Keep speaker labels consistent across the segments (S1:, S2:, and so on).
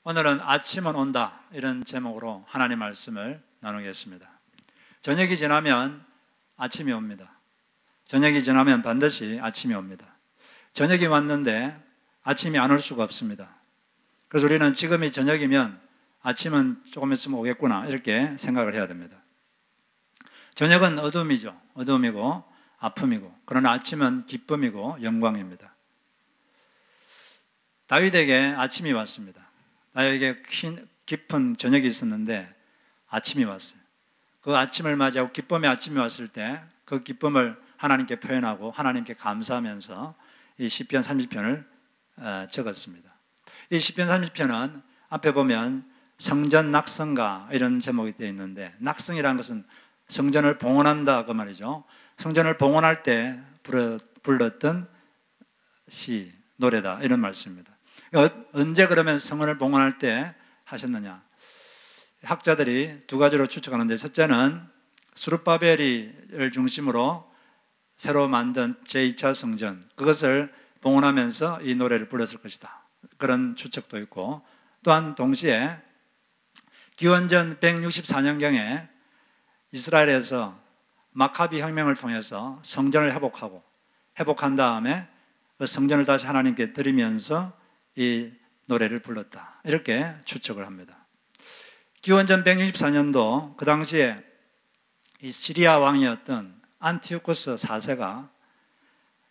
S1: 오늘은 아침은 온다 이런 제목으로 하나님 말씀을 나누겠습니다. 저녁이 지나면 아침이 옵니다. 저녁이 지나면 반드시 아침이 옵니다. 저녁이 왔는데 아침이 안 올 수가 없습니다. 그래서 우리는 지금이 저녁이면 아침은 조금 있으면 오겠구나 이렇게 생각을 해야 됩니다. 저녁은 어둠이죠. 어둠이고 아픔이고, 그러나 아침은 기쁨이고 영광입니다. 다윗에게 아침이 왔습니다. 다윗에게 깊은 저녁이 있었는데 아침이 왔어요. 그 아침을 맞이하고 기쁨의 아침이 왔을 때 그 기쁨을 하나님께 표현하고 하나님께 감사하면서 이 시편 30편을 적었습니다. 이 시편 30편은 앞에 보면 성전 낙성가 이런 제목이 되어 있는데, 낙성이라는 것은 성전을 봉헌한다 그 말이죠. 성전을 봉헌할 때 불렀던 시, 노래다 이런 말씀입니다. 언제 그러면 성전을 봉헌할 때 하셨느냐? 학자들이 두 가지로 추측하는데, 첫째는 스룹바벨을 중심으로 새로 만든 제2차 성전, 그것을 봉헌하면서 이 노래를 불렀을 것이다, 그런 추측도 있고, 또한 동시에 기원전 164년경에 이스라엘에서 마카비 혁명을 통해서 성전을 회복한 다음에 그 성전을 다시 하나님께 드리면서 이 노래를 불렀다, 이렇게 추측을 합니다. 기원전 164년도 그 당시에 이 시리아 왕이었던 안티오코스 4세가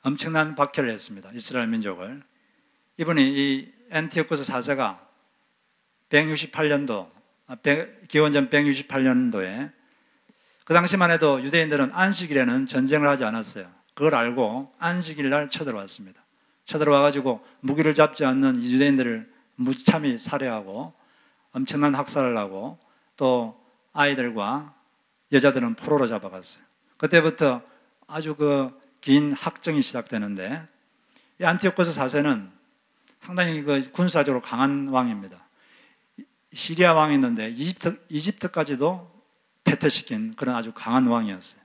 S1: 엄청난 박해를 했습니다. 이스라엘 민족을. 이분이 이 안티오코스 4세가 기원전 168년도에 그 당시만 해도 유대인들은 안식일에는 전쟁을 하지 않았어요. 그걸 알고 안식일 날 쳐들어왔습니다. 쳐들어와가지고 무기를 잡지 않는 유대인들을 무참히 살해하고 엄청난 학살을 하고, 또 아이들과 여자들은 포로로 잡아갔어요. 그때부터 아주 그 긴 학정이 시작되는데, 이 안티오코스 4세는 상당히 그 군사적으로 강한 왕입니다. 시리아 왕이 있는데 이집트까지도 패퇴시킨 그런 아주 강한 왕이었어요.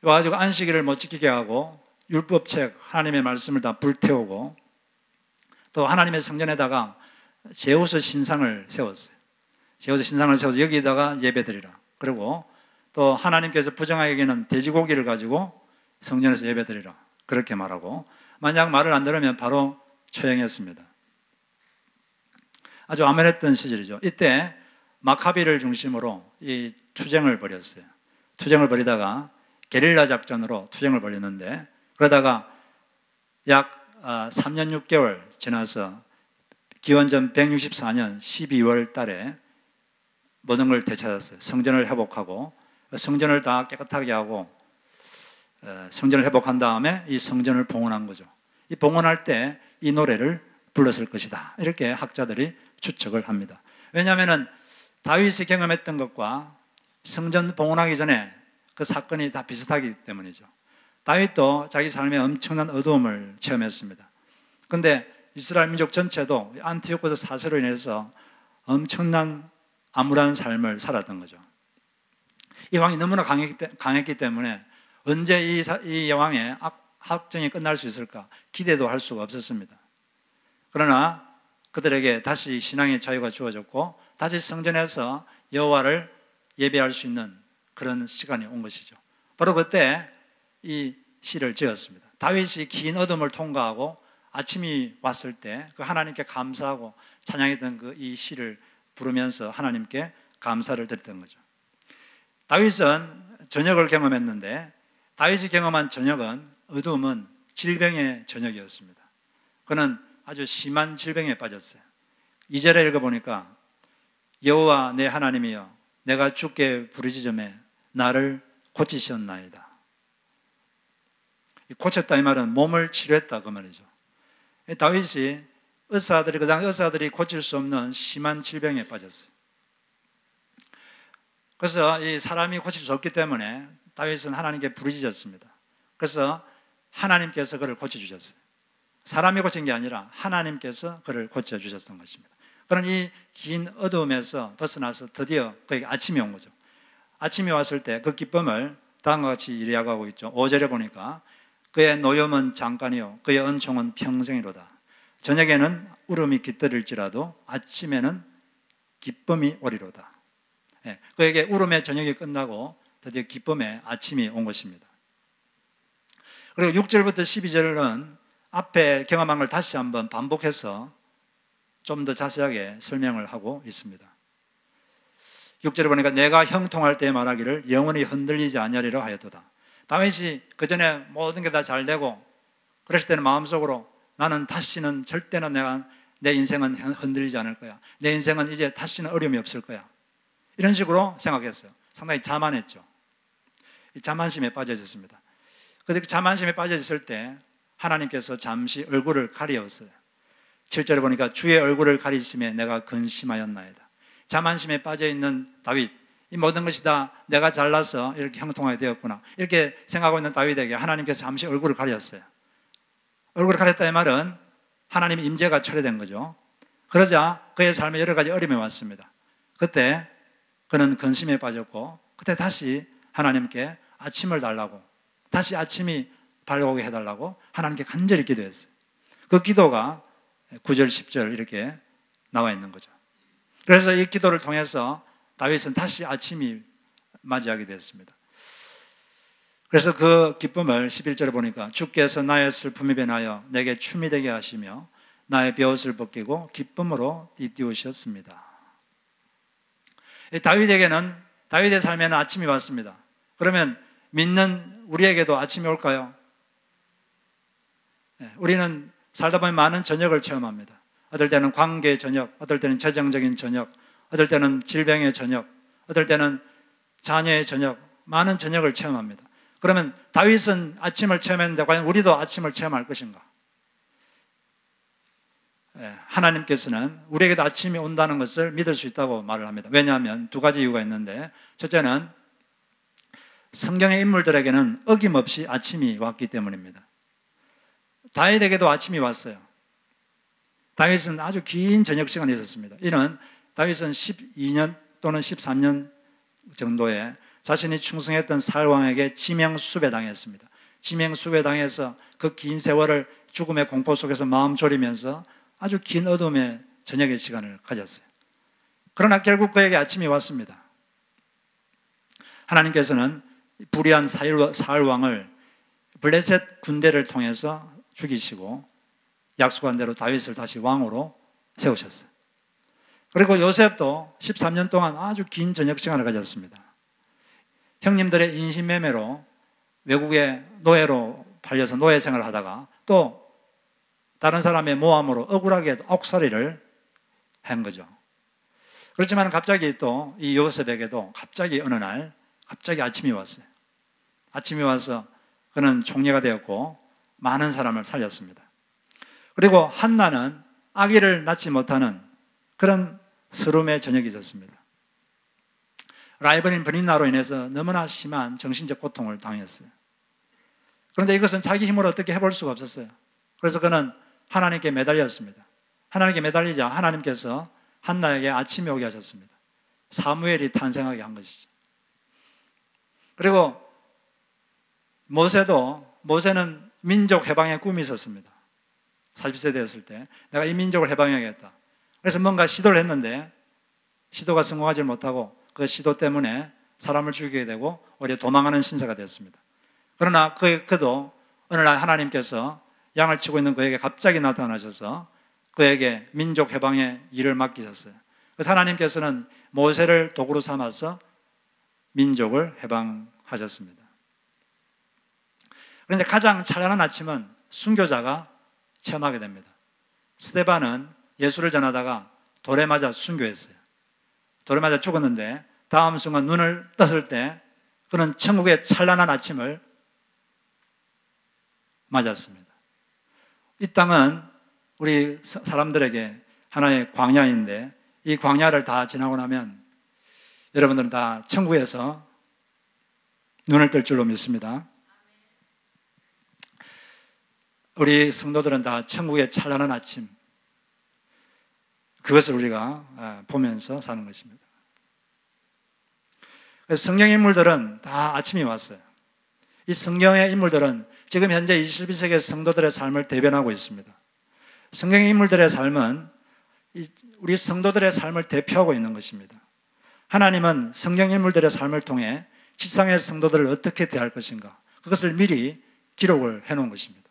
S1: 와가지고 안식일을 못 지키게 하고 율법책, 하나님의 말씀을 다 불태우고, 또 하나님의 성전에다가 제우스 신상을 세웠어요. 제우스 신상을 세워서 여기다가 예배드리라. 그리고 또 하나님께서 부정하게 여기는 돼지고기를 가지고 성전에서 예배드리라, 그렇게 말하고, 만약 말을 안 들으면 바로 처형했습니다. 아주 암울했던 시절이죠. 이때 마카비를 중심으로 이 투쟁을 벌였어요. 투쟁을 벌이다가 게릴라 작전으로 투쟁을 벌였는데, 그러다가 약 3년 6개월 지나서 기원전 164년 12월 달에 모든 걸 되찾았어요. 성전을 회복하고, 성전을 다 깨끗하게 하고, 성전을 회복한 다음에 이 성전을 봉헌한 거죠. 이 봉헌할 때 이 노래를 불렀을 것이다, 이렇게 학자들이 추측을 합니다. 왜냐하면 다윗이 경험했던 것과 성전 봉헌하기 전에 그 사건이 다 비슷하기 때문이죠. 다윗도 자기 삶에 엄청난 어두움을 체험했습니다. 그런데 이스라엘 민족 전체도 안티오코스 4세로 인해서 엄청난 암울한 삶을 살았던 거죠. 이 왕이 너무나 강했기 때문에 언제 이 왕의 학정이 끝날 수 있을까 기대도 할 수가 없었습니다. 그러나 그들에게 다시 신앙의 자유가 주어졌고, 다시 성전에서 여호와를 예배할 수 있는 그런 시간이 온 것이죠. 바로 그때 이 시를 지었습니다. 다윗이 긴 어둠을 통과하고 아침이 왔을 때 그 하나님께 감사하고 찬양했던 그 이 시를 부르면서 하나님께 감사를 드렸던 거죠. 다윗은 저녁을 경험했는데, 다윗이 경험한 저녁은, 어둠은 질병의 저녁이었습니다. 그는 아주 심한 질병에 빠졌어요. 2절에 읽어보니까 여호와 내 하나님이여, 내가 주께 부르짖음에 나를 고치셨나이다. 고쳤다 이 말은 몸을 치료했다 그 말이죠. 다윗이 그 당시 의사들이 고칠 수 없는 심한 질병에 빠졌어요. 그래서 이 사람이 고칠 수 없기 때문에 다윗은 하나님께 부르짖었습니다. 그래서 하나님께서 그를 고쳐주셨어요. 사람이 고친 게 아니라 하나님께서 그를 고쳐주셨던 것입니다. 그런 이 긴 어두움에서 벗어나서 드디어 그에게 아침이 온 거죠. 아침이 왔을 때 그 기쁨을 다음과 같이 이야기하고 있죠. 5절에 보니까 그의 노염은 잠깐이요 그의 은총은 평생이로다. 저녁에는 울음이 깃들일지라도 아침에는 기쁨이 오리로다. 그에게 울음의 저녁이 끝나고 드디어 기쁨의 아침이 온 것입니다. 그리고 6절부터 12절은 앞에 경험한 걸 다시 한번 반복해서 좀 더 자세하게 설명을 하고 있습니다. 6절에 보니까 내가 형통할 때 말하기를 영원히 흔들리지 아니하리라 하였도다. 다윗이 그전에 모든 게 다 잘 되고 그랬을 때는 마음속으로 나는 다시는 절대는 내 인생은 흔들리지 않을 거야. 내 인생은 이제 다시는 어려움이 없을 거야. 이런 식으로 생각했어요. 상당히 자만했죠. 이 자만심에 빠져 있었습니다. 그런데 그 자만심에 빠져 있을 때 하나님께서 잠시 얼굴을 가리었어요. 7절에 보니까 주의 얼굴을 가리심에 내가 근심하였나이다. 자만심에 빠져 있는 다윗, 이 모든 것이 다 내가 잘나서 이렇게 형통하게 되었구나, 이렇게 생각하고 있는 다윗에게 하나님께서 잠시 얼굴을 가렸어요. 얼굴을 가렸다 이 말은 하나님의 임재가 철회된 거죠. 그러자 그의 삶에 여러 가지 어려움이 왔습니다. 그때 그는 근심에 빠졌고, 그때 다시 하나님께 아침을 달라고, 다시 아침이 밝아오게 해달라고 하나님께 간절히 기도했어요. 그 기도가 9절, 10절 이렇게 나와 있는 거죠. 그래서 이 기도를 통해서 다윗은 다시 아침이 맞이하게 됐습니다. 그래서 그 기쁨을 11절에 보니까 주께서 나의 슬픔이 변하여 내게 춤이 되게 하시며 나의 벼옷을 벗기고 기쁨으로 띠띠우셨습니다. 다윗에게는, 다윗의 삶에는 아침이 왔습니다. 그러면 믿는 우리에게도 아침이 올까요? 우리는 살다 보면 많은 저녁을 체험합니다. 어떨 때는 관계의 저녁, 어떨 때는 재정적인 저녁, 어떨 때는 질병의 저녁, 어떨 때는 자녀의 저녁, 많은 저녁을 체험합니다. 그러면 다윗은 아침을 체험했는데 과연 우리도 아침을 체험할 것인가? 하나님께서는 우리에게도 아침이 온다는 것을 믿을 수 있다고 말을 합니다. 왜냐하면 두 가지 이유가 있는데, 첫째는 성경의 인물들에게는 어김없이 아침이 왔기 때문입니다. 다윗에게도 아침이 왔어요. 다윗은 아주 긴 저녁 시간이 있었습니다. 이는 다윗은 12년 또는 13년 정도에 자신이 충성했던 사울 왕에게 지명수배 당했습니다. 지명수배 당해서 그 긴 세월을 죽음의 공포 속에서 마음 졸이면서 아주 긴 어둠의 저녁의 시간을 가졌어요. 그러나 결국 그에게 아침이 왔습니다. 하나님께서는 불의한 사울 왕을 블레셋 군대를 통해서 죽이시고 약속한 대로 다윗을 다시 왕으로 세우셨어요. 그리고 요셉도 13년 동안 아주 긴 저녁 시간을 가졌습니다. 형님들의 인신매매로 외국에 노예로 팔려서 노예 생활을 하다가 또 다른 사람의 모함으로 억울하게 옥살이를 한 거죠. 그렇지만 갑자기 또 이 요셉에게도 갑자기 어느 날 갑자기 아침이 왔어요. 아침이 와서 그는 총리가 되었고 많은 사람을 살렸습니다. 그리고 한나는 아기를 낳지 못하는 그런 서름의 저녁이 있었습니다. 라이벌인 브린나로 인해서 너무나 심한 정신적 고통을 당했어요. 그런데 이것은 자기 힘으로 어떻게 해볼 수가 없었어요. 그래서 그는 하나님께 매달렸습니다. 하나님께 매달리자 하나님께서 한나에게 아침이 오게 하셨습니다. 사무엘이 탄생하게 한 것이죠. 그리고 모세는 민족 해방의 꿈이 있었습니다. 40세 되었을 때 내가 이 민족을 해방해야겠다. 그래서 뭔가 시도를 했는데 시도가 성공하지 못하고 그 시도 때문에 사람을 죽이게 되고 오히려 도망하는 신세가 되었습니다. 그러나 그도 어느 날 하나님께서 양을 치고 있는 그에게 갑자기 나타나셔서 그에게 민족 해방의 일을 맡기셨어요. 그래서 하나님께서는 모세를 도구로 삼아서 민족을 해방하셨습니다. 그런데 가장 찬란한 아침은 순교자가 체험하게 됩니다. 스데반은 예수를 전하다가 돌에 맞아 순교했어요. 돌에 맞아 죽었는데 다음 순간 눈을 떴을 때 그는 천국의 찬란한 아침을 맞았습니다. 이 땅은 우리 사람들에게 하나의 광야인데 이 광야를 다 지나고 나면 여러분들은 다 천국에서 눈을 뜰 줄로 믿습니다. 우리 성도들은 다 천국의 찬란한 아침, 그것을 우리가 보면서 사는 것입니다. 성경의 인물들은 다 아침이 왔어요. 이 성경의 인물들은 지금 현재 21세기 성도들의 삶을 대변하고 있습니다. 성경의 인물들의 삶은 우리 성도들의 삶을 대표하고 있는 것입니다. 하나님은 성경 인물들의 삶을 통해 지상의 성도들을 어떻게 대할 것인가, 그것을 미리 기록을 해놓은 것입니다.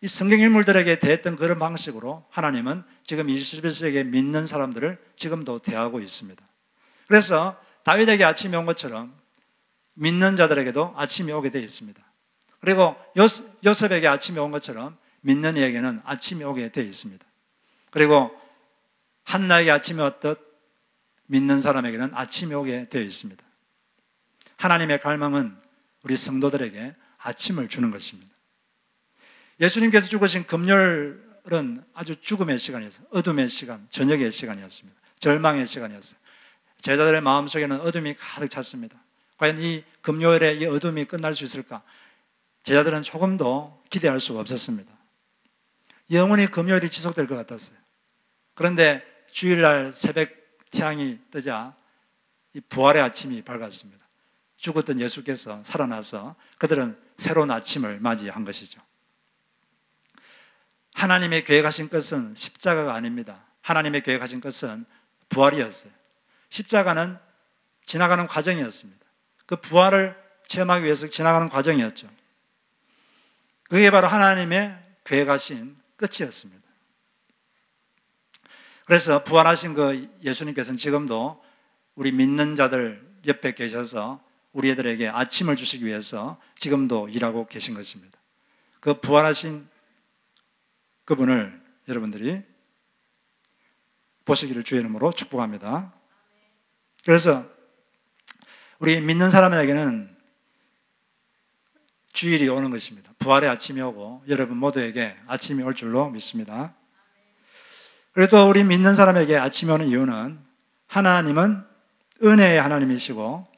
S1: 이 성경 인물들에게 대했던 그런 방식으로 하나님은 지금 21세기에 믿는 사람들을 지금도 대하고 있습니다. 그래서 다윗에게 아침이 온 것처럼 믿는 자들에게도 아침이 오게 되어 있습니다. 그리고 요셉에게 아침이 온 것처럼 믿는 이에게는 아침이 오게 되어 있습니다. 그리고 한나에게 아침이 왔듯 믿는 사람에게는 아침이 오게 되어 있습니다. 하나님의 갈망은 우리 성도들에게 아침을 주는 것입니다. 예수님께서 죽으신 금요일은 아주 죽음의 시간이었어요. 어둠의 시간, 저녁의 시간이었습니다. 절망의 시간이었어요. 제자들의 마음속에는 어둠이 가득 찼습니다. 과연 이 금요일에 이 어둠이 끝날 수 있을까? 제자들은 조금도 기대할 수가 없었습니다. 영원히 금요일이 지속될 것 같았어요. 그런데 주일날 새벽 태양이 뜨자 이 부활의 아침이 밝았습니다. 죽었던 예수께서 살아나서 그들은 새로운 아침을 맞이한 것이죠. 하나님의 계획하신 것은 십자가가 아닙니다. 하나님의 계획하신 것은 부활이었어요. 십자가는 지나가는 과정이었습니다. 그 부활을 체험하기 위해서 지나가는 과정이었죠. 그게 바로 하나님의 계획하신 끝이었습니다. 그래서 부활하신 그 예수님께서는 지금도 우리 믿는 자들 옆에 계셔서 우리 애들에게 아침을 주시기 위해서 지금도 일하고 계신 것입니다. 그 부활하신 그분을 여러분들이 보시기를 주의 이름으로 축복합니다. 그래서 우리 믿는 사람에게는 주일이 오는 것입니다. 부활의 아침이 오고 여러분 모두에게 아침이 올 줄로 믿습니다. 그리고 또 우리 믿는 사람에게 아침이 오는 이유는 하나님은 은혜의 하나님이시고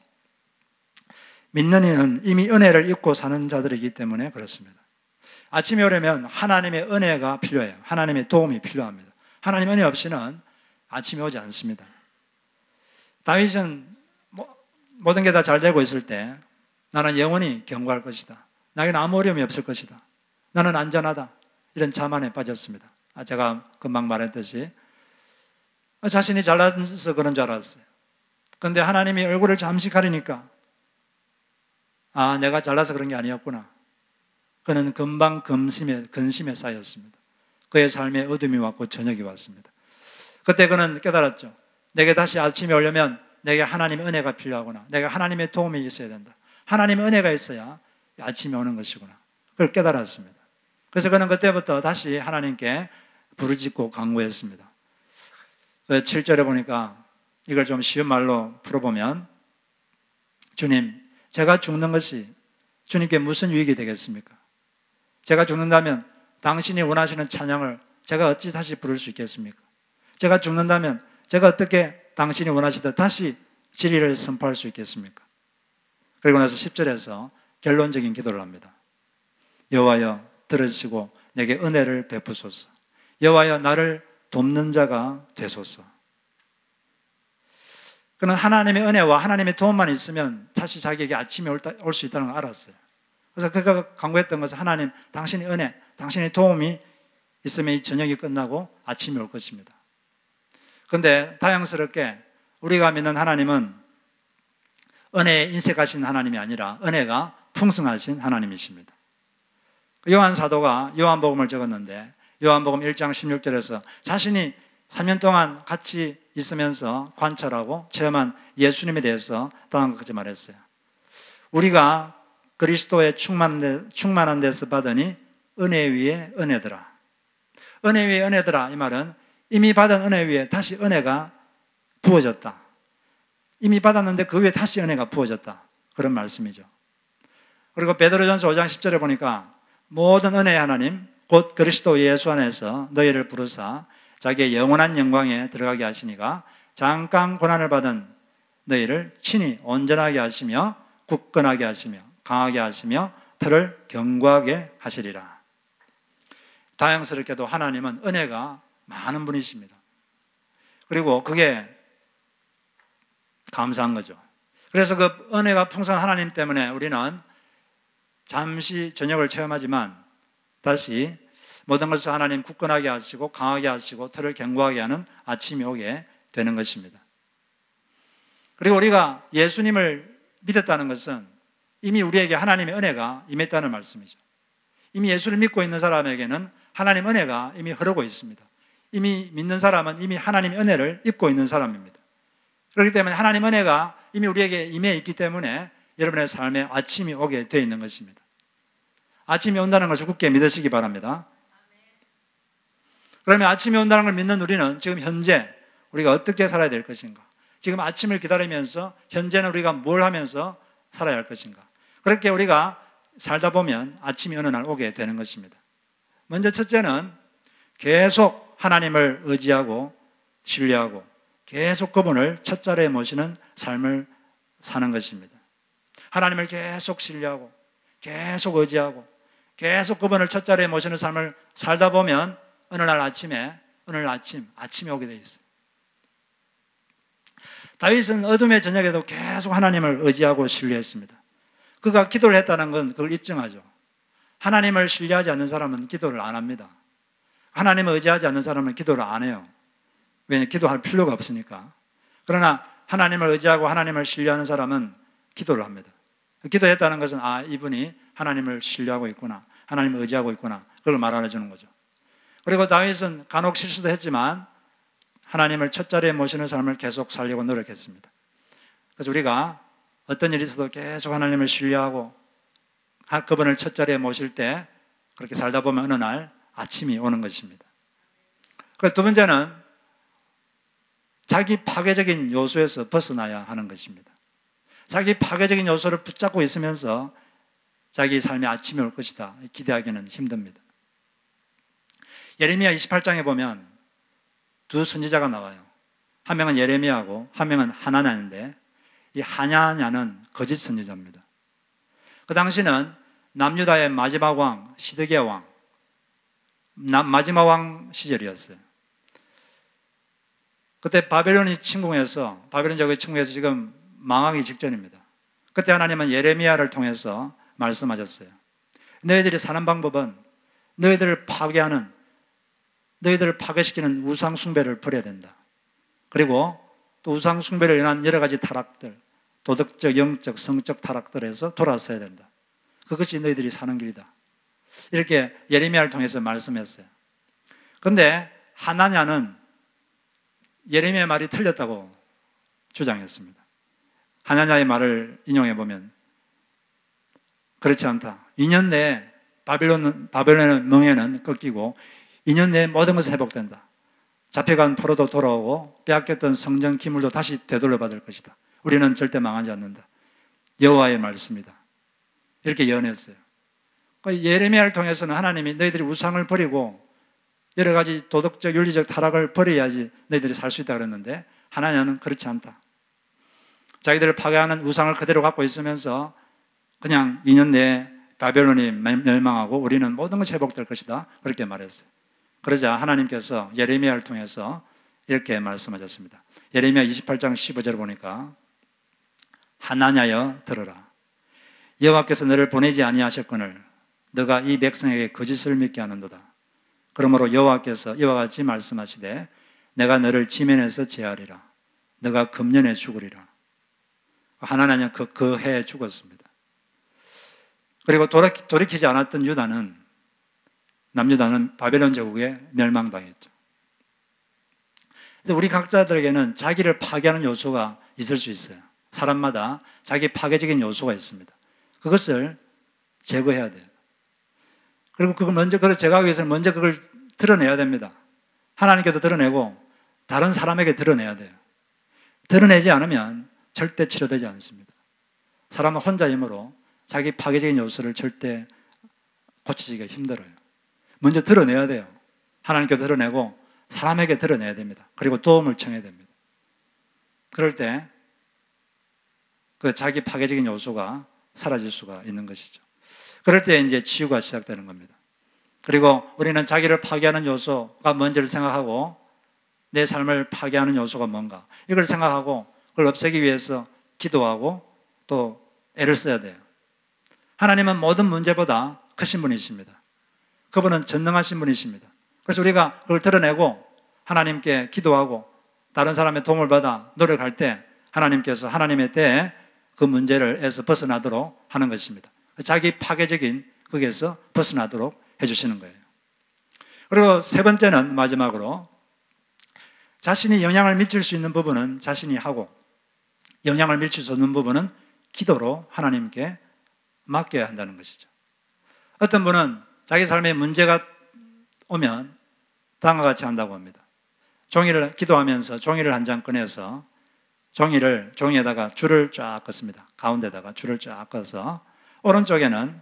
S1: 믿는 이는 이미 은혜를 입고 사는 자들이기 때문에 그렇습니다. 아침이 오려면 하나님의 은혜가 필요해요. 하나님의 도움이 필요합니다. 하나님 은혜 없이는 아침이 오지 않습니다. 다윗은 모든 게 다 잘 되고 있을 때 나는 영원히 경고할 것이다. 나에게는 아무 어려움이 없을 것이다. 나는 안전하다. 이런 자만에 빠졌습니다. 제가 금방 말했듯이 자신이 잘나서 그런 줄 알았어요. 그런데 하나님이 얼굴을 잠시 가리니까 내가 잘나서 그런 게 아니었구나. 그는 금방 근심에 쌓였습니다. 그의 삶에 어둠이 왔고 저녁이 왔습니다. 그때 그는 깨달았죠. 내게 다시 아침이 오려면 내게 하나님의 은혜가 필요하구나. 내가 하나님의 도움이 있어야 된다. 하나님의 은혜가 있어야 아침이 오는 것이구나. 그걸 깨달았습니다. 그래서 그는 그때부터 다시 하나님께 부르짖고 간구했습니다. 7절에 보니까 이걸 좀 쉬운 말로 풀어보면 주님, 제가 죽는 것이 주님께 무슨 유익이 되겠습니까? 제가 죽는다면 당신이 원하시는 찬양을 제가 어찌 다시 부를 수 있겠습니까? 제가 죽는다면 제가 어떻게 당신이 원하시듯 다시 진리를 선포할 수 있겠습니까? 그리고 나서 10절에서 결론적인 기도를 합니다. 여호와여 들으시고 내게 은혜를 베푸소서. 여호와여 나를 돕는 자가 되소서. 그는 하나님의 은혜와 하나님의 도움만 있으면 다시 자기에게 아침이 올 수 있다는 걸 알았어요. 그래서 그가 간구했던 것은 하나님, 당신의 은혜, 당신의 도움이 있으면 이 저녁이 끝나고 아침이 올 것입니다. 그런데 다행스럽게 우리가 믿는 하나님은 은혜에 인색하신 하나님이 아니라 은혜가 풍성하신 하나님이십니다. 요한 사도가 요한복음을 적었는데 요한복음 1장 16절에서 자신이 3년 동안 같이 있으면서 관찰하고 체험한 예수님에 대해서 다음과 말했어요. 우리가 그리스도의 충만한 데서 받으니 은혜 위에 은혜더라. 은혜 위에 은혜더라. 이 말은 이미 받은 은혜 위에 다시 은혜가 부어졌다. 이미 받았는데 그 위에 다시 은혜가 부어졌다. 그런 말씀이죠. 그리고 베드로전서 5장 10절에 보니까 모든 은혜의 하나님 곧 그리스도 예수 안에서 너희를 부르사 자기의 영원한 영광에 들어가게 하시니가 잠깐 고난을 받은 너희를 친히 온전하게 하시며 굳건하게 하시며 강하게 하시며 들을 견고하게 하시리라. 다행스럽게도 하나님은 은혜가 많은 분이십니다. 그리고 그게 감사한 거죠. 그래서 그 은혜가 풍성한 하나님 때문에 우리는 잠시 저녁을 체험하지만 다시 모든 것을 하나님 굳건하게 하시고 강하게 하시고 털을 견고하게 하는 아침이 오게 되는 것입니다. 그리고 우리가 예수님을 믿었다는 것은 이미 우리에게 하나님의 은혜가 임했다는 말씀이죠. 이미 예수를 믿고 있는 사람에게는 하나님의 은혜가 이미 흐르고 있습니다. 이미 믿는 사람은 이미 하나님의 은혜를 입고 있는 사람입니다. 그렇기 때문에 하나님의 은혜가 이미 우리에게 임해 있기 때문에 여러분의 삶에 아침이 오게 되어 있는 것입니다. 아침이 온다는 것을 굳게 믿으시기 바랍니다. 그러면 아침이 온다는 걸 믿는 우리는 지금 현재 우리가 어떻게 살아야 될 것인가? 지금 아침을 기다리면서 현재는 우리가 뭘 하면서 살아야 할 것인가? 그렇게 우리가 살다 보면 아침이 어느 날 오게 되는 것입니다. 먼저 첫째는 계속 하나님을 의지하고 신뢰하고 계속 그분을 첫 자리에 모시는 삶을 사는 것입니다. 하나님을 계속 신뢰하고 계속 의지하고 계속 그분을 첫 자리에 모시는 삶을 살다 보면 어느 날 아침에 아침이 오게 되어 있어요. 다윗은 어둠의 저녁에도 계속 하나님을 의지하고 신뢰했습니다. 그가 기도를 했다는 건 그걸 입증하죠. 하나님을 신뢰하지 않는 사람은 기도를 안 합니다. 하나님을 의지하지 않는 사람은 기도를 안 해요. 왜냐하면 기도할 필요가 없으니까. 그러나 하나님을 의지하고 하나님을 신뢰하는 사람은 기도를 합니다. 기도했다는 것은 이분이 하나님을 신뢰하고 있구나, 하나님을 의지하고 있구나, 그걸 말하는 거죠. 그리고 다윗은 간혹 실수도 했지만 하나님을 첫 자리에 모시는 삶을 계속 살려고 노력했습니다. 그래서 우리가 어떤 일이 있어도 계속 하나님을 신뢰하고 그분을 첫 자리에 모실 때 그렇게 살다 보면 어느 날 아침이 오는 것입니다. 그리고 두 번째는 자기 파괴적인 요소에서 벗어나야 하는 것입니다. 자기 파괴적인 요소를 붙잡고 있으면서 자기 삶에 아침이 올 것이다 기대하기는 힘듭니다. 예레미야 28장에 보면 두 선지자가 나와요. 한 명은 예레미야고 한 명은 하나냐인데 이 하나냐는 거짓 선지자입니다. 그 당시는 남유다의 마지막 왕 시드기야 왕 마지막 왕 시절이었어요. 그때 바벨론이 침공해서 바벨론 제국이 침공해서 지금 망하기 직전입니다. 그때 하나님은 예레미야를 통해서 말씀하셨어요. 너희들이 사는 방법은 너희들을 파괴시키는 우상 숭배를 버려야 된다. 그리고 또 우상 숭배를 인한 여러 가지 타락들, 도덕적, 영적, 성적 타락들에서 돌아서야 된다. 그것이 너희들이 사는 길이다. 이렇게 예레미야를 통해서 말씀했어요. 그런데 하나냐는 예레미야의 말이 틀렸다고 주장했습니다. 하나냐의 말을 인용해 보면 그렇지 않다. 2년 내에 바벨론의 멍에는 꺾이고 2년 내에 모든 것은 회복된다. 잡혀간 포로도 돌아오고 빼앗겼던 성전 기물도 다시 되돌려 받을 것이다. 우리는 절대 망하지 않는다. 여호와의 말씀이다. 이렇게 예언했어요. 예레미야를 통해서는 하나님이 너희들이 우상을 버리고 여러 가지 도덕적, 윤리적 타락을 버려야지 너희들이 살 수 있다 그랬는데 하나님은 그렇지 않다. 자기들을 파괴하는 우상을 그대로 갖고 있으면서 그냥 2년 내에 바벨론이 멸망하고 우리는 모든 것이 회복될 것이다. 그렇게 말했어요. 그러자 하나님께서 예레미야를 통해서 이렇게 말씀하셨습니다. 예레미야 28장 15절을 보니까 하나냐여 들으라. 여호와께서 너를 보내지 아니하셨거늘 너가 이 백성에게 거짓을 믿게 하는도다. 그러므로 여호와께서 이와 같이 말씀하시되 내가 너를 지면에서 제하리라. 너가 금년에 죽으리라. 하나냐는 그 해에 죽었습니다. 그리고 돌이키지 않았던 남유다는 바벨론 제국에 멸망당했죠. 그래서 우리 각자들에게는 자기를 파괴하는 요소가 있을 수 있어요. 사람마다 자기 파괴적인 요소가 있습니다. 그것을 제거해야 돼요. 그리고 그걸 제거하기 위해서는 먼저 그걸 드러내야 됩니다. 하나님께도 드러내고 다른 사람에게 드러내야 돼요. 드러내지 않으면 절대 치료되지 않습니다. 사람은 혼자 힘으로 자기 파괴적인 요소를 절대 고치기가 힘들어요. 먼저 드러내야 돼요. 하나님께 드러내고 사람에게 드러내야 됩니다. 그리고 도움을 청해야 됩니다. 그럴 때 그 자기 파괴적인 요소가 사라질 수가 있는 것이죠. 그럴 때 이제 치유가 시작되는 겁니다. 그리고 우리는 자기를 파괴하는 요소가 뭔지를 생각하고 내 삶을 파괴하는 요소가 뭔가 이걸 생각하고 그걸 없애기 위해서 기도하고 또 애를 써야 돼요. 하나님은 모든 문제보다 크신 분이십니다. 그분은 전능하신 분이십니다. 그래서 우리가 그걸 드러내고 하나님께 기도하고 다른 사람의 도움을 받아 노력할 때 하나님께서 하나님의 때에 그 문제를에서 벗어나도록 하는 것입니다. 자기 파괴적인 거기에서 벗어나도록 해주시는 거예요. 그리고 세 번째는 마지막으로 자신이 영향을 미칠 수 있는 부분은 자신이 하고 영향을 미칠 수 없는 부분은 기도로 하나님께 맡겨야 한다는 것이죠. 어떤 분은 자기 삶에 문제가 오면 다음과 같이 한다고 합니다. 종이를 기도하면서 종이를 한 장 꺼내서 종이에다가 줄을 쫙 긋습니다. 가운데다가 줄을 쫙 꺼서 오른쪽에는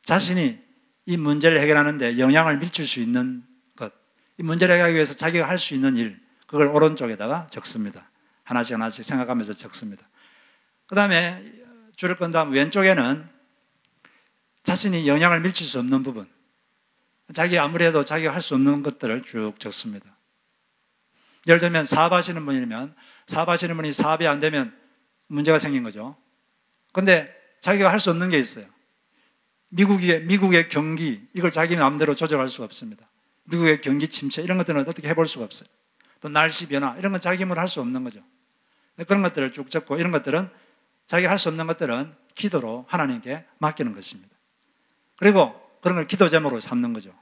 S1: 자신이 이 문제를 해결하는 데 영향을 미칠 수 있는 것, 이 문제를 해결하기 위해서 자기가 할 수 있는 일, 그걸 오른쪽에다가 적습니다. 하나씩 하나씩 생각하면서 적습니다. 그 다음에 줄을 끈 다음 왼쪽에는 자신이 영향을 미칠 수 없는 부분, 자기 아무리 해도 자기가 할 수 없는 것들을 쭉 적습니다. 예를 들면 사업하시는 분이면 사업하시는 분이 사업이 안 되면 문제가 생긴 거죠. 그런데 자기가 할 수 없는 게 있어요. 미국의 경기, 이걸 자기 마음대로 조절할 수가 없습니다. 미국의 경기 침체, 이런 것들은 어떻게 해볼 수가 없어요. 또 날씨 변화, 이런 건 자기 힘으로 할 수 없는 거죠. 그런 것들을 쭉 적고, 이런 것들은 자기가 할 수 없는 것들은 기도로 하나님께 맡기는 것입니다. 그리고 그런 걸 기도 제목으로 삼는 거죠.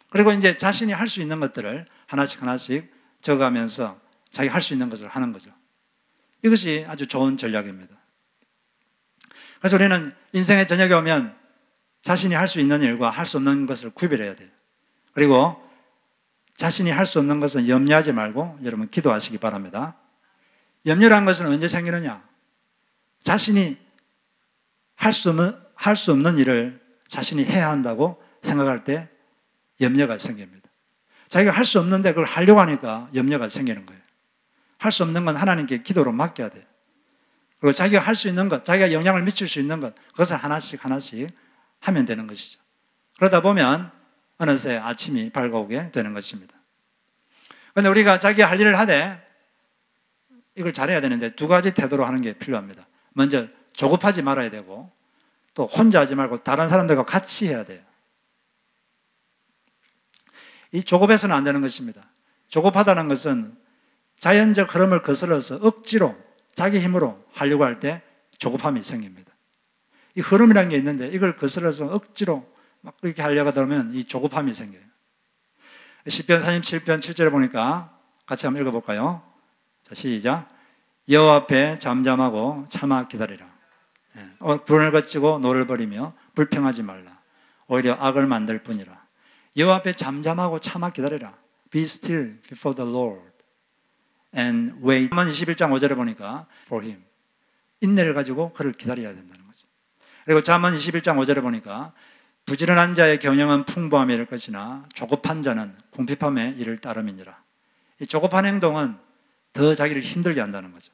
S1: 그리고 이제 자신이 할 수 있는 것들을 하나씩 하나씩 적어가면서 자기 할 수 있는 것을 하는 거죠. 이것이 아주 좋은 전략입니다. 그래서 우리는 인생의 저녁에 오면 자신이 할 수 있는 일과 할 수 없는 것을 구별해야 돼요. 그리고 자신이 할 수 없는 것은 염려하지 말고 여러분 기도하시기 바랍니다. 염려라는 것은 언제 생기느냐? 자신이 할 수 없는 일을 자신이 해야 한다고 생각할 때 염려가 생깁니다. 자기가 할 수 없는데 그걸 하려고 하니까 염려가 생기는 거예요. 할 수 없는 건 하나님께 기도로 맡겨야 돼요. 그리고 자기가 할 수 있는 것, 자기가 영향을 미칠 수 있는 것, 그것을 하나씩 하나씩 하면 되는 것이죠. 그러다 보면 어느새 아침이 밝아오게 되는 것입니다. 그런데 우리가 자기가 할 일을 하되 이걸 잘해야 되는데 두 가지 태도로 하는 게 필요합니다. 먼저 조급하지 말아야 되고 또 혼자 하지 말고 다른 사람들과 같이 해야 돼요. 이 조급해서는 안 되는 것입니다. 조급하다는 것은 자연적 흐름을 거슬러서 억지로 자기 힘으로 하려고 할 때 조급함이 생깁니다. 이 흐름이라는 게 있는데 이걸 거슬러서 억지로 막 그렇게 하려고 하면 이 조급함이 생겨요. 시편 37편 7절에 보니까 같이 한번 읽어볼까요? 자, 시작. 여호와 앞에 잠잠하고 참아 기다리라. 불을 거치고 노를 버리며 불평하지 말라. 오히려 악을 만들 뿐이라. 여호와 앞에 잠잠하고 참아 기다리라. Be still before the Lord and wait. 21장 5절에 보니까 for him. 인내를 가지고 그를 기다려야 된다는 거죠. 그리고 잠언 21장 5절에 보니까 부지런한 자의 경영은 풍부함에 이를 것이나 조급한 자는 궁핍함에 이를 따름이니라. 이 조급한 행동은 더 자기를 힘들게 한다는 거죠.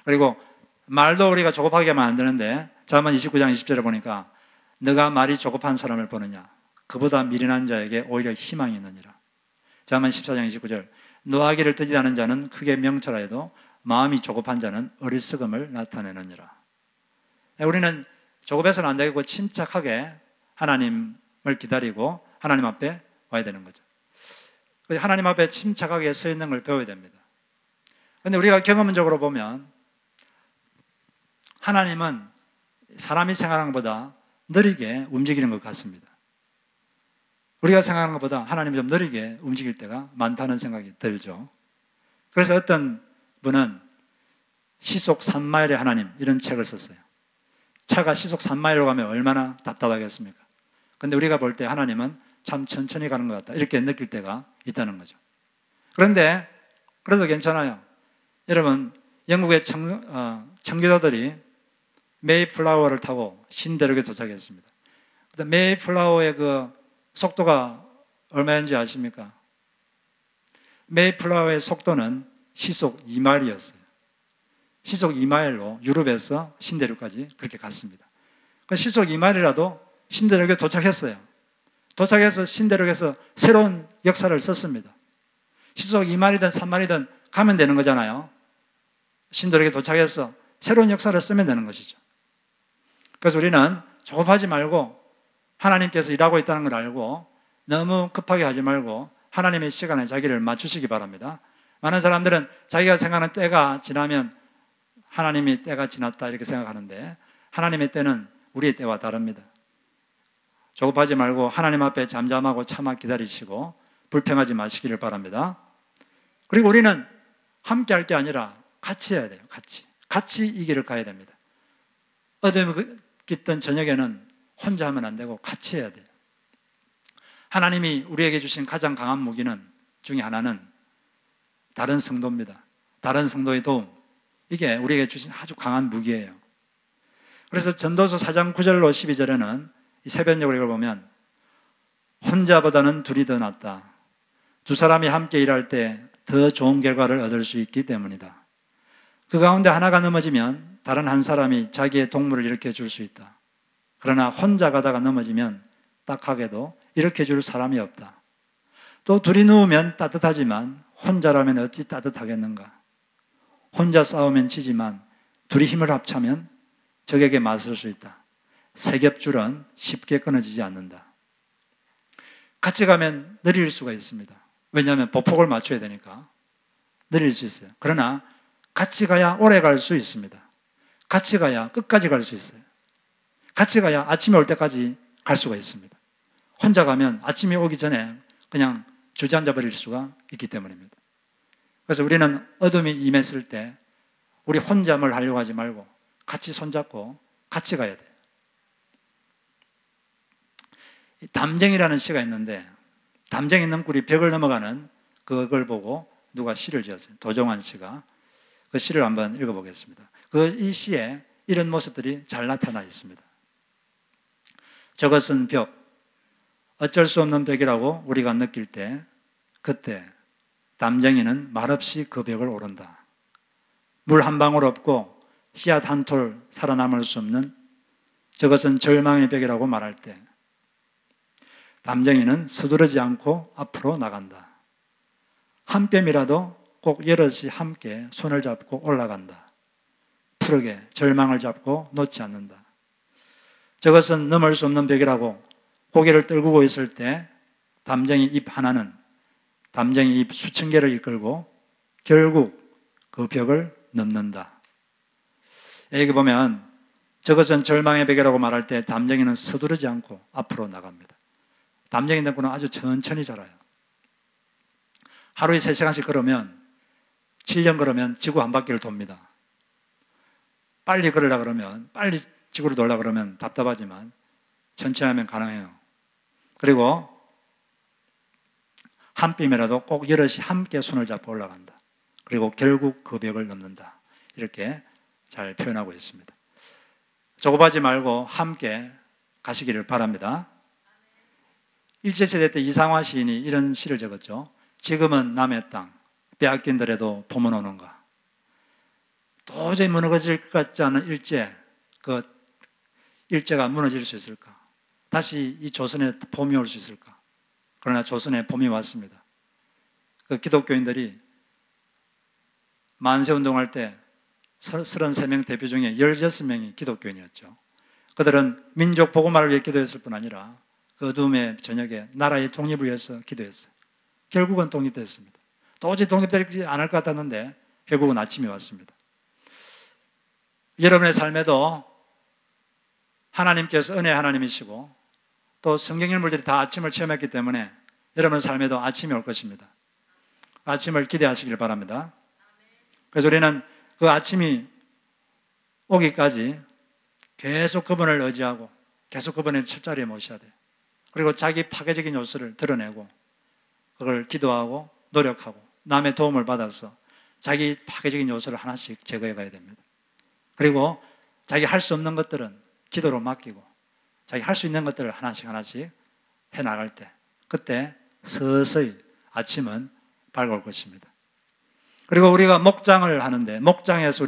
S1: 그리고 말도 우리가 조급하게 하면 안 되는데 잠언 29장 20절에 보니까 너가 말이 조급한 사람을 보느냐 그보다 미련한 자에게 오히려 희망이 있느니라. 잠언 14장 29절 노하기를 뜻이하는 자는 크게 명철하여도 마음이 조급한 자는 어리석음을 나타내느니라. 우리는 조급해서는 안 되고 침착하게 하나님을 기다리고 하나님 앞에 와야 되는 거죠. 하나님 앞에 침착하게 서 있는 걸 배워야 됩니다. 그런데 우리가 경험적으로 보면 하나님은 사람이 생각하는 것보다 느리게 움직이는 것 같습니다. 우리가 생각하는 것보다 하나님이 좀 느리게 움직일 때가 많다는 생각이 들죠. 그래서 어떤 분은 시속 3마일의 하나님 이런 책을 썼어요. 차가 시속 3마일로 가면 얼마나 답답하겠습니까? 그런데 우리가 볼 때 하나님은 참 천천히 가는 것 같다 이렇게 느낄 때가 있다는 거죠. 그런데 그래도 괜찮아요. 여러분 영국의 청교도들이 메이플라워를 타고 신대륙에 도착했습니다. 메이플라워의 그 속도가 얼마인지 아십니까? 메이플라워의 속도는 시속 2마일이었어요. 시속 2마일로 유럽에서 신대륙까지 그렇게 갔습니다. 시속 2마일이라도 신대륙에 도착했어요. 도착해서 신대륙에서 새로운 역사를 썼습니다. 시속 2마일이든 3마일이든 가면 되는 거잖아요. 신대륙에 도착해서 새로운 역사를 쓰면 되는 것이죠. 그래서 우리는 조급하지 말고 하나님께서 일하고 있다는 걸 알고 너무 급하게 하지 말고 하나님의 시간에 자기를 맞추시기 바랍니다. 많은 사람들은 자기가 생각하는 때가 지나면 하나님의 때가 지났다 이렇게 생각하는데 하나님의 때는 우리의 때와 다릅니다. 조급하지 말고 하나님 앞에 잠잠하고 참아 기다리시고 불평하지 마시기를 바랍니다. 그리고 우리는 함께 할 게 아니라 같이 해야 돼요. 같이 이 길을 가야 됩니다. 어둠이 깃든 저녁에는 혼자 하면 안 되고 같이 해야 돼요. 하나님이 우리에게 주신 가장 강한 무기는 중에 하나는 다른 성도입니다. 다른 성도의 도움. 이게 우리에게 주신 아주 강한 무기예요. 그래서 전도서 4장 9절로 12절에는 이 새벽녘을 읽어보면 혼자보다는 둘이 더 낫다. 두 사람이 함께 일할 때 더 좋은 결과를 얻을 수 있기 때문이다. 그 가운데 하나가 넘어지면 다른 한 사람이 자기의 동물을 일으켜 줄 수 있다. 그러나 혼자 가다가 넘어지면 딱하게도 일으켜 줄 사람이 없다. 또 둘이 누우면 따뜻하지만 혼자라면 어찌 따뜻하겠는가. 혼자 싸우면 지지만 둘이 힘을 합치면 적에게 맞설 수 있다. 세 겹줄은 쉽게 끊어지지 않는다. 같이 가면 느릴 수가 있습니다. 왜냐하면 보폭을 맞춰야 되니까 느릴 수 있어요. 그러나 같이 가야 오래 갈 수 있습니다. 같이 가야 끝까지 갈 수 있어요. 같이 가야 아침에 올 때까지 갈 수가 있습니다. 혼자 가면 아침이 오기 전에 그냥 주저앉아 버릴 수가 있기 때문입니다. 그래서 우리는 어둠이 임했을 때 우리 혼자뭘 하려고 하지 말고 같이 손잡고 같이 가야 돼요. 담쟁이라는 시가 있는데 담쟁이 넘구리 벽을 넘어가는 그걸 보고 누가 시를 지었어요. 도종환 씨가. 그 시를 한번 읽어보겠습니다. 이 시에 이런 모습들이 잘 나타나 있습니다. 저것은 벽, 어쩔 수 없는 벽이라고 우리가 느낄 때 그때 담쟁이는 말없이 그 벽을 오른다. 물 한 방울 없고 씨앗 한 톨 살아남을 수 없는 저것은 절망의 벽이라고 말할 때 담쟁이는 서두르지 않고 앞으로 나간다. 한 뼘이라도 꼭 여럿이 함께 손을 잡고 올라간다. 푸르게 절망을 잡고 놓지 않는다. 저것은 넘을 수 없는 벽이라고 고개를 떨구고 있을 때 담쟁이 잎 하나는 담쟁이 잎 수천 개를 이끌고 결국 그 벽을 넘는다. 여기 보면 저것은 절망의 벽이라고 말할 때 담쟁이는 서두르지 않고 앞으로 나갑니다. 담쟁이 넘고는 아주 천천히 자라요. 하루에 3시간씩 걸으면 7년 걸으면 지구 한 바퀴를 돕니다. 빨리 걸으려 그러면 빨리 지구로 돌라 그러면 답답하지만 천천히 하면 가능해요. 그리고 한 뼘이라도 꼭 여럿이 함께 손을 잡고 올라간다. 그리고 결국 그 벽을 넘는다. 이렇게 잘 표현하고 있습니다. 조급하지 말고 함께 가시기를 바랍니다. 일제시대 때 이상화 시인이 이런 시를 적었죠. 지금은 남의 땅 빼앗긴더라도 봄은 오는가. 도저히 무너질 것 같지 않은 일제가 무너질 수 있을까. 다시 이 조선에 봄이 올 수 있을까. 그러나 조선에 봄이 왔습니다. 그 기독교인들이 만세운동할 때 33명 대표 중에 16명이 기독교인이었죠. 그들은 민족 복음화를 위해 기도했을 뿐 아니라 그 어둠의 저녁에 나라의 독립을 위해서 기도했어요. 결국은 독립됐습니다. 도저히 독립되지 않을 것 같았는데 결국은 아침이 왔습니다. 여러분의 삶에도 하나님께서 은혜의 하나님이시고 또 성경 인물들이 다 아침을 체험했기 때문에 여러분의 삶에도 아침이 올 것입니다. 아침을 기대하시길 바랍니다. 그래서 우리는 그 아침이 오기까지 계속 그분을 의지하고 계속 그분의 첫자리에 모셔야 돼요. 그리고 자기 파괴적인 요소를 드러내고 그걸 기도하고 노력하고 남의 도움을 받아서 자기 파괴적인 요소를 하나씩 제거해 가야 됩니다. 그리고 자기 할 수 없는 것들은 기도로 맡기고 자기 할 수 있는 것들을 하나씩 해나갈 때 그때 서서히 아침은 밝아올 것입니다. 그리고 우리가 목장을 하는데 목장에서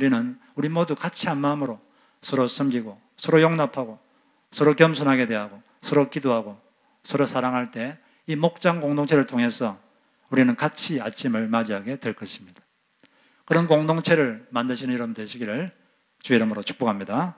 S1: 우리 모두 같이 한 마음으로 서로 섬기고 서로 용납하고 서로 겸손하게 대하고 서로 기도하고 서로 사랑할 때 이 목장 공동체를 통해서 우리는 같이 아침을 맞이하게 될 것입니다. 그런 공동체를 만드시는 여러분 되시기를 주의 이름으로 축복합니다.